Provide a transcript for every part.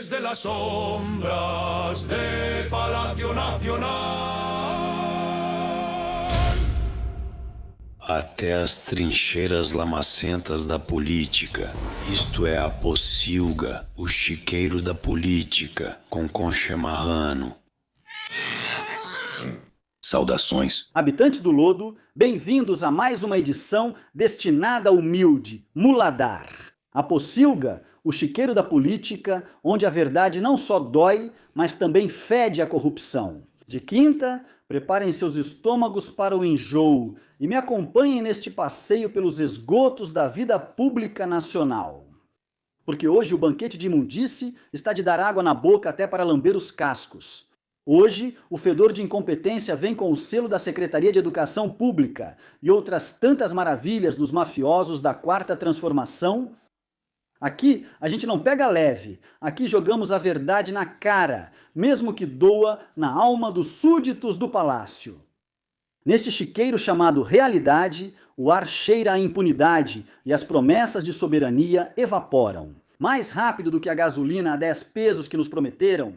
Desde las sombras de Palacio Nacional até as trincheiras lamacentas da política, isto é a pocilga, o chiqueiro da política, com Concha Marrano. Saudações. Habitantes do Lodo, bem-vindos a mais uma edição destinada ao humilde, muladar. A pocilga, o chiqueiro da política, onde a verdade não só dói, mas também fede a corrupção. De quinta, preparem seus estômagos para o enjoo e me acompanhem neste passeio pelos esgotos da vida pública nacional. Porque hoje o banquete de imundície está de dar água na boca até para lamber os cascos. Hoje, o fedor de incompetência vem com o selo da Secretaria de Educação Pública e outras tantas maravilhas dos mafiosos da Quarta Transformação. Aqui, a gente não pega leve, aqui jogamos a verdade na cara, mesmo que doa na alma dos súditos do palácio. Neste chiqueiro chamado realidade, o ar cheira a impunidade e as promessas de soberania evaporam. Mais rápido do que a gasolina a 10 pesos que nos prometeram.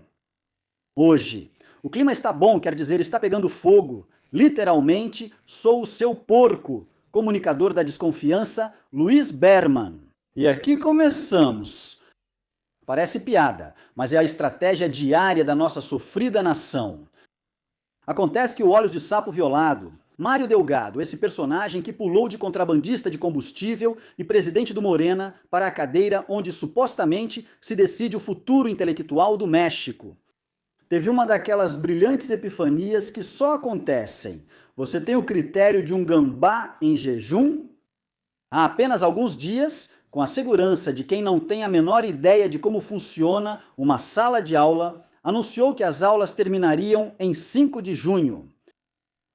Hoje, o clima está bom, quer dizer, está pegando fogo. Literalmente, sou o seu porco, comunicador da desconfiança, Luiz Berman. E aqui começamos. Parece piada, mas é a estratégia diária da nossa sofrida nação. Acontece que o Olhos de Sapo Violado, Mário Delgado, esse personagem que pulou de contrabandista de combustível e presidente do Morena para a cadeira onde supostamente se decide o futuro intelectual do México. Teve uma daquelas brilhantes epifanias que só acontecem. Você tem o critério de um gambá em jejum? Há apenas alguns dias, com a segurança de quem não tem a menor ideia de como funciona uma sala de aula, anunciou que as aulas terminariam em 5 de junho.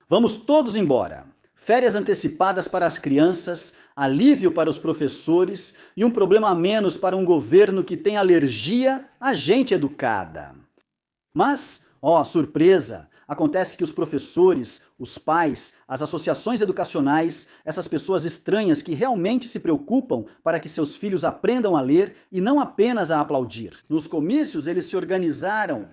Vamos todos embora. Férias antecipadas para as crianças, alívio para os professores e um problema a menos para um governo que tem alergia a gente educada. Mas, surpresa, acontece que os professores, os pais, as associações educacionais, essas pessoas estranhas que realmente se preocupam para que seus filhos aprendam a ler e não apenas a aplaudir. Nos comícios eles se organizaram.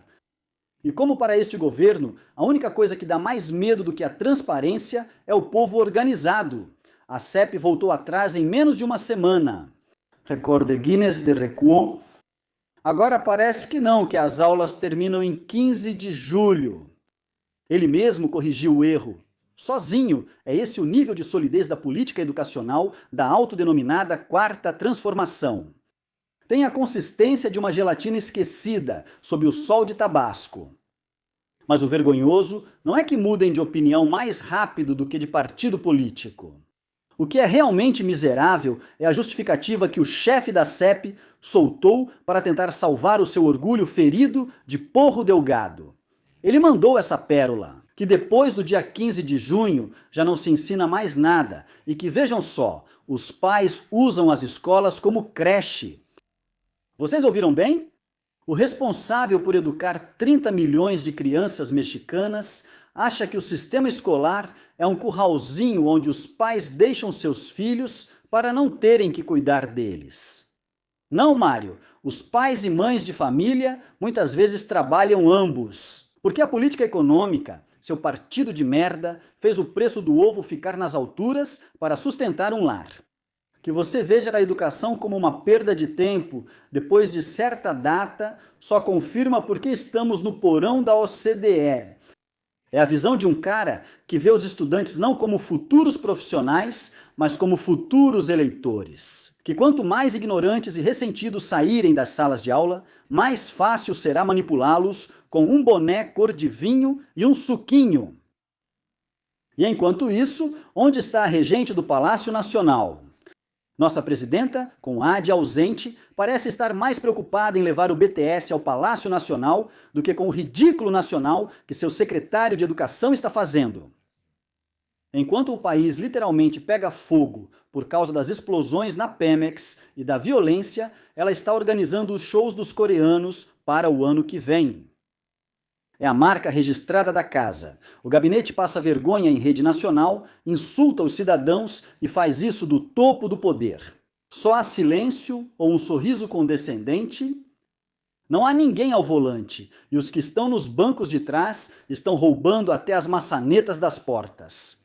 E como para este governo, a única coisa que dá mais medo do que a transparência é o povo organizado. A CEP voltou atrás em menos de uma semana. Recorde Guinness de recuo. Agora parece que não, que as aulas terminam em 15 de julho. Ele mesmo corrigiu o erro. Sozinho, é esse o nível de solidez da política educacional da autodenominada Quarta Transformação. Tem a consistência de uma gelatina esquecida, sob o sol de Tabasco. Mas o vergonhoso não é que mudem de opinião mais rápido do que de partido político. O que é realmente miserável é a justificativa que o chefe da CEP soltou para tentar salvar o seu orgulho ferido de Porro Delgado. Ele mandou essa pérola, que depois do dia 15 de junho já não se ensina mais nada e que, vejam só, os pais usam as escolas como creche. Vocês ouviram bem? O responsável por educar 30 milhões de crianças mexicanas acha que o sistema escolar é um curralzinho onde os pais deixam seus filhos para não terem que cuidar deles. Não, Mário, os pais e mães de família muitas vezes trabalham ambos. Porque a política econômica, seu partido de merda, fez o preço do ovo ficar nas alturas para sustentar um lar. Que você veja a educação como uma perda de tempo, depois de certa data, só confirma porque estamos no porão da OCDE. É a visão de um cara que vê os estudantes não como futuros profissionais, mas como futuros eleitores. Que quanto mais ignorantes e ressentidos saírem das salas de aula, mais fácil será manipulá-los com um boné cor de vinho e um suquinho. E enquanto isso, onde está a regente do Palácio Nacional? Nossa presidenta, com A de ausente, parece estar mais preocupada em levar o BTS ao Palácio Nacional do que com o ridículo nacional que seu secretário de Educação está fazendo. Enquanto o país literalmente pega fogo por causa das explosões na Pemex e da violência, ela está organizando os shows dos coreanos para o ano que vem. É a marca registrada da casa. O gabinete passa vergonha em rede nacional, insulta os cidadãos e faz isso do topo do poder. Só há silêncio ou um sorriso condescendente. Não há ninguém ao volante, e os que estão nos bancos de trás estão roubando até as maçanetas das portas.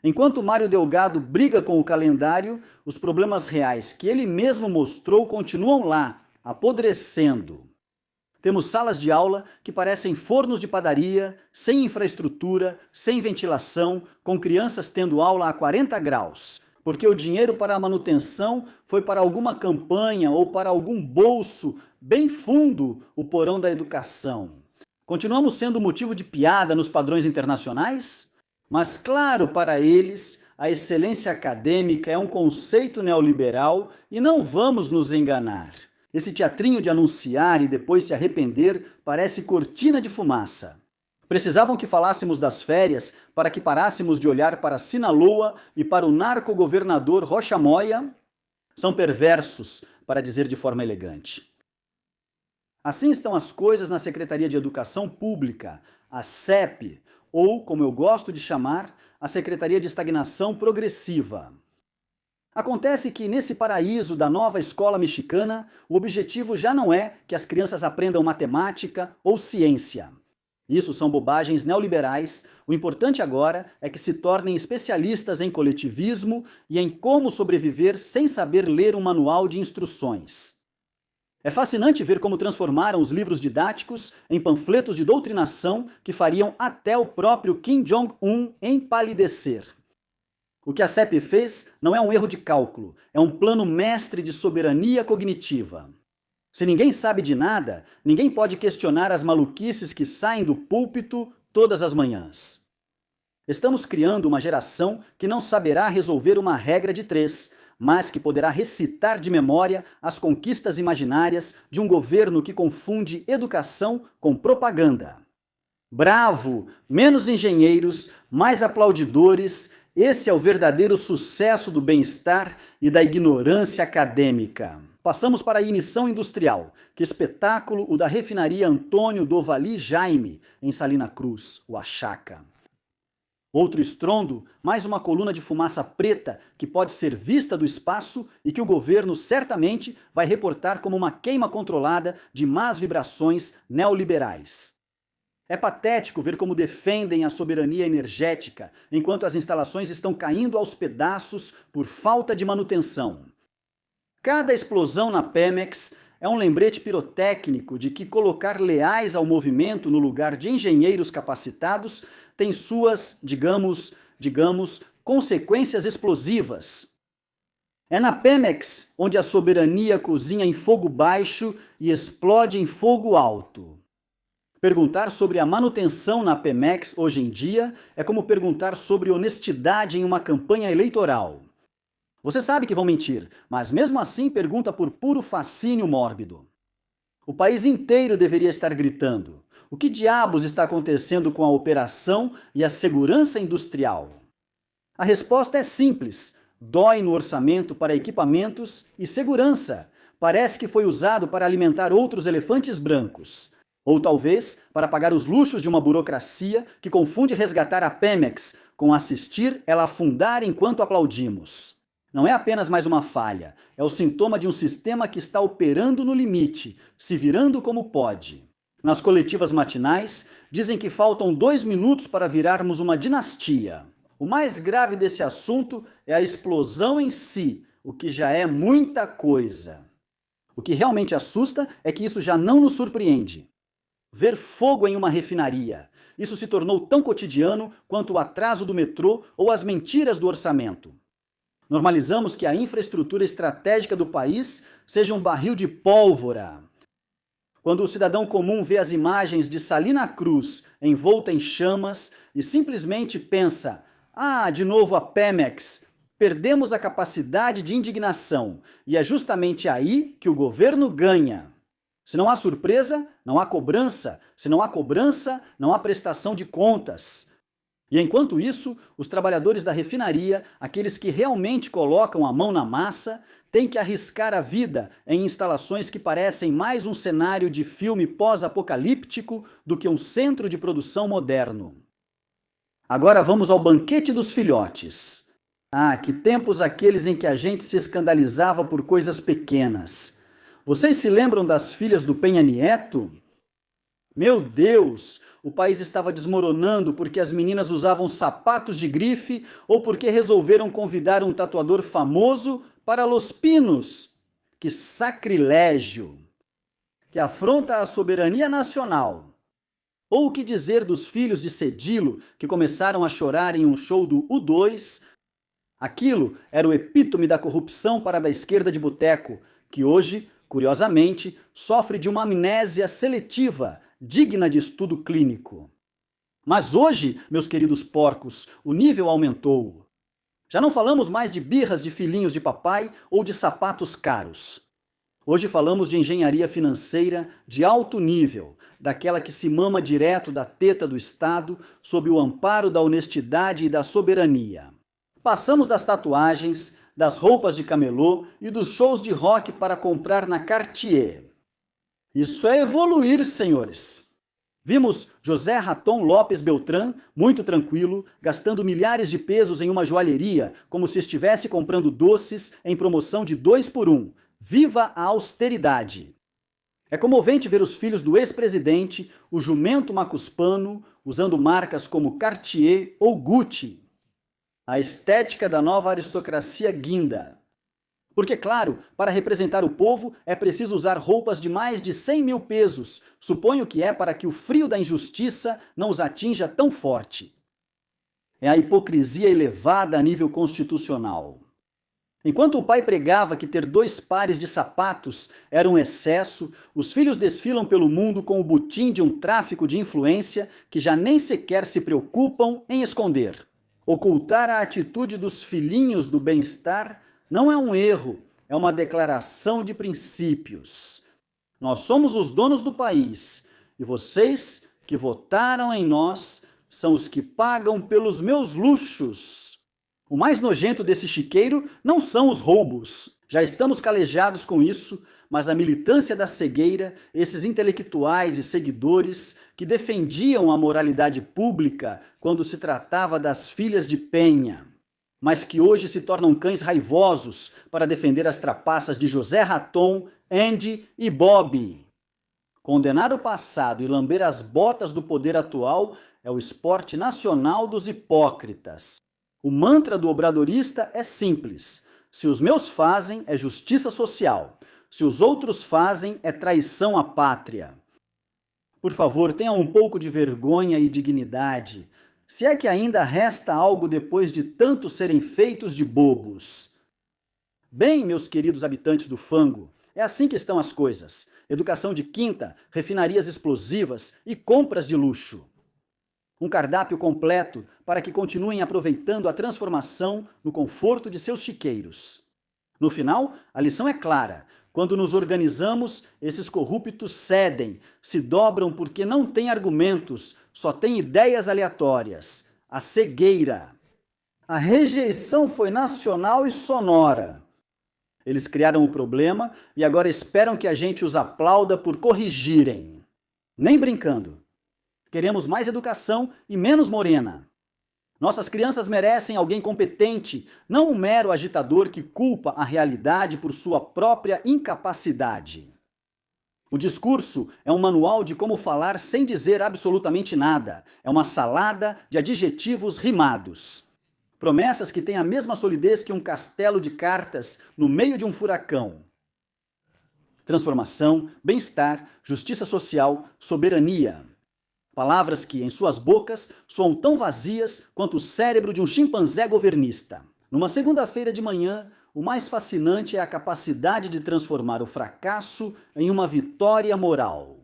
Enquanto Mário Delgado briga com o calendário, os problemas reais que ele mesmo mostrou continuam lá, apodrecendo. Temos salas de aula que parecem fornos de padaria, sem infraestrutura, sem ventilação, com crianças tendo aula a 40 graus, porque o dinheiro para a manutenção foi para alguma campanha ou para algum bolso bem fundo, o porão da educação. Continuamos sendo motivo de piada nos padrões internacionais? Mas claro, para eles, a excelência acadêmica é um conceito neoliberal e não vamos nos enganar. Esse teatrinho de anunciar e depois se arrepender parece cortina de fumaça. Precisavam que falássemos das férias para que parássemos de olhar para Sinaloa e para o narco-governador Rocha Moya? São perversos, para dizer de forma elegante. Assim estão as coisas na Secretaria de Educação Pública, a SEP, ou, como eu gosto de chamar, a Secretaria de Estagnação Progressiva. Acontece que nesse paraíso da nova escola mexicana, o objetivo já não é que as crianças aprendam matemática ou ciência. Isso são bobagens neoliberais. O importante agora é que se tornem especialistas em coletivismo e em como sobreviver sem saber ler um manual de instruções. É fascinante ver como transformaram os livros didáticos em panfletos de doutrinação que fariam até o próprio Kim Jong-un empalidecer. O que a CEP fez não é um erro de cálculo, é um plano mestre de soberania cognitiva. Se ninguém sabe de nada, ninguém pode questionar as maluquices que saem do púlpito todas as manhãs. Estamos criando uma geração que não saberá resolver uma regra de 3, mas que poderá recitar de memória as conquistas imaginárias de um governo que confunde educação com propaganda. Bravo! Menos engenheiros, mais aplaudidores. Esse é o verdadeiro sucesso do bem-estar e da ignorância acadêmica. Passamos para a ignição industrial. Que espetáculo o da refinaria Antônio Dovali Jaime, em Salina Cruz, o Achaca. Outro estrondo, mais uma coluna de fumaça preta que pode ser vista do espaço e que o governo certamente vai reportar como uma queima controlada de más vibrações neoliberais. É patético ver como defendem a soberania energética, enquanto as instalações estão caindo aos pedaços por falta de manutenção. Cada explosão na Pemex é um lembrete pirotécnico de que colocar leais ao movimento no lugar de engenheiros capacitados tem suas, digamos, consequências explosivas. É na Pemex onde a soberania cozinha em fogo baixo e explode em fogo alto. Perguntar sobre a manutenção na Pemex hoje em dia é como perguntar sobre honestidade em uma campanha eleitoral. Você sabe que vão mentir, mas mesmo assim pergunta por puro fascínio mórbido. O país inteiro deveria estar gritando: o que diabos está acontecendo com a operação e a segurança industrial? A resposta é simples: dói no orçamento para equipamentos e segurança. Parece que foi usado para alimentar outros elefantes brancos. Ou talvez para pagar os luxos de uma burocracia que confunde resgatar a Pemex com assistir ela afundar enquanto aplaudimos. Não é apenas mais uma falha, é o sintoma de um sistema que está operando no limite, se virando como pode. Nas coletivas matinais, dizem que faltam 2 minutos para virarmos uma dinastia. O mais grave desse assunto é a explosão em si, o que já é muita coisa. O que realmente assusta é que isso já não nos surpreende. Ver fogo em uma refinaria. Isso se tornou tão cotidiano quanto o atraso do metrô ou as mentiras do orçamento. Normalizamos que a infraestrutura estratégica do país seja um barril de pólvora. Quando o cidadão comum vê as imagens de Salina Cruz envolta em chamas e simplesmente pensa: ah, de novo a Pemex, perdemos a capacidade de indignação, e é justamente aí que o governo ganha. Se não há surpresa, não há cobrança. Se não há cobrança, não há prestação de contas. E enquanto isso, os trabalhadores da refinaria, aqueles que realmente colocam a mão na massa, têm que arriscar a vida em instalações que parecem mais um cenário de filme pós-apocalíptico do que um centro de produção moderno. Agora vamos ao banquete dos filhotes. Ah, que tempos aqueles em que a gente se escandalizava por coisas pequenas. Vocês se lembram das filhas do Penha Nieto? Meu Deus! O país estava desmoronando porque as meninas usavam sapatos de grife ou porque resolveram convidar um tatuador famoso para Los Pinos. Que sacrilégio! Que afronta à soberania nacional! Ou o que dizer dos filhos de Cedilo que começaram a chorar em um show do U2? Aquilo era o epítome da corrupção para a esquerda de boteco, que hoje, curiosamente, sofre de uma amnésia seletiva, digna de estudo clínico. Mas hoje, meus queridos porcos, o nível aumentou. Já não falamos mais de birras de filhinhos de papai ou de sapatos caros. Hoje falamos de engenharia financeira de alto nível, daquela que se mama direto da teta do Estado sob o amparo da honestidade e da soberania. Passamos das tatuagens, das roupas de camelô e dos shows de rock para comprar na Cartier. Isso é evoluir, senhores. Vimos José Raton Lopes Beltrán, muito tranquilo, gastando milhares de pesos em uma joalheria, como se estivesse comprando doces em promoção de 2 por 1. Viva a austeridade! É comovente ver os filhos do ex-presidente, o jumento macuspano, usando marcas como Cartier ou Gucci. A estética da nova aristocracia guinda. Porque, claro, para representar o povo é preciso usar roupas de mais de 100 mil pesos. Suponho que é para que o frio da injustiça não os atinja tão forte. É a hipocrisia elevada a nível constitucional. Enquanto o pai pregava que ter 2 pares de sapatos era um excesso, os filhos desfilam pelo mundo com o butim de um tráfico de influência que já nem sequer se preocupam em esconder. Ocultar a atitude dos filhinhos do bem-estar não é um erro, é uma declaração de princípios. Nós somos os donos do país, e vocês que votaram em nós são os que pagam pelos meus luxos. O mais nojento desse chiqueiro não são os roubos. Já estamos calejados com isso, mas a militância da cegueira, esses intelectuais e seguidores que defendiam a moralidade pública quando se tratava das filhas de Penha, mas que hoje se tornam cães raivosos para defender as trapaças de José Raton, Andy e Bob. Condenar o passado e lamber as botas do poder atual é o esporte nacional dos hipócritas. O mantra do obradorista é simples. Se os meus fazem, é justiça social. Se os outros fazem, é traição à pátria. Por favor, tenham um pouco de vergonha e dignidade. Se é que ainda resta algo depois de tanto serem feitos de bobos. Bem, meus queridos habitantes do fango, é assim que estão as coisas. Educação de quinta, refinarias explosivas e compras de luxo. Um cardápio completo para que continuem aproveitando a transformação no conforto de seus chiqueiros. No final, a lição é clara. Quando nos organizamos, esses corruptos cedem, se dobram porque não têm argumentos, só têm ideias aleatórias. A cegueira. A rejeição foi nacional e sonora. Eles criaram o problema e agora esperam que a gente os aplauda por corrigirem. Nem brincando. Queremos mais educação e menos morena. Nossas crianças merecem alguém competente, não um mero agitador que culpa a realidade por sua própria incapacidade. O discurso é um manual de como falar sem dizer absolutamente nada. É uma salada de adjetivos rimados. Promessas que têm a mesma solidez que um castelo de cartas no meio de um furacão. Transformação, bem-estar, justiça social, soberania. Palavras que, em suas bocas, soam tão vazias quanto o cérebro de um chimpanzé governista. Numa segunda-feira de manhã, o mais fascinante é a capacidade de transformar o fracasso em uma vitória moral.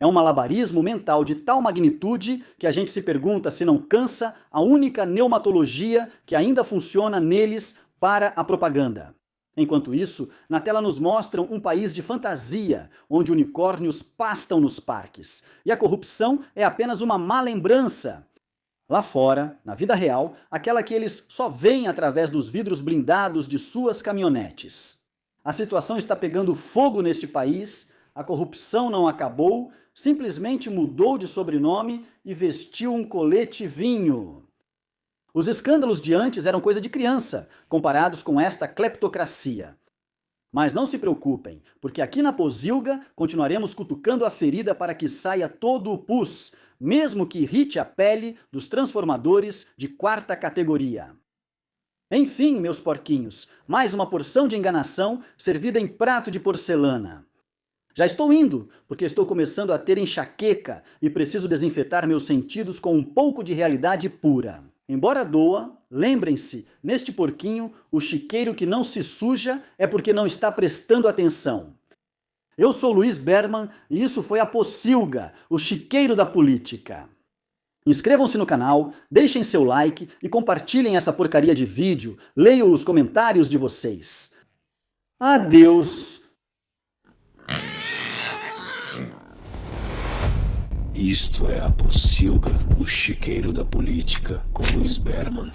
É um malabarismo mental de tal magnitude que a gente se pergunta se não cansa a única pneumatologia que ainda funciona neles para a propaganda. Enquanto isso, na tela nos mostram um país de fantasia, onde unicórnios pastam nos parques. E a corrupção é apenas uma má lembrança. Lá fora, na vida real, aquela que eles só veem através dos vidros blindados de suas caminhonetes. A situação está pegando fogo neste país, a corrupção não acabou, simplesmente mudou de sobrenome e vestiu um colete vinho. Os escândalos de antes eram coisa de criança, comparados com esta cleptocracia. Mas não se preocupem, porque aqui na Pocilga continuaremos cutucando a ferida para que saia todo o pus, mesmo que irrite a pele dos transformadores de 4ª categoria. Enfim, meus porquinhos, mais uma porção de enganação servida em prato de porcelana. Já estou indo, porque estou começando a ter enxaqueca e preciso desinfetar meus sentidos com um pouco de realidade pura. Embora doa, lembrem-se, neste porquinho, o chiqueiro que não se suja é porque não está prestando atenção. Eu sou Luiz Berman e isso foi a Pocilga, o chiqueiro da política. Inscrevam-se no canal, deixem seu like e compartilhem essa porcaria de vídeo, leiam os comentários de vocês. Adeus! Isto é a Pocilga, o chiqueiro da política, com Luiz Berman.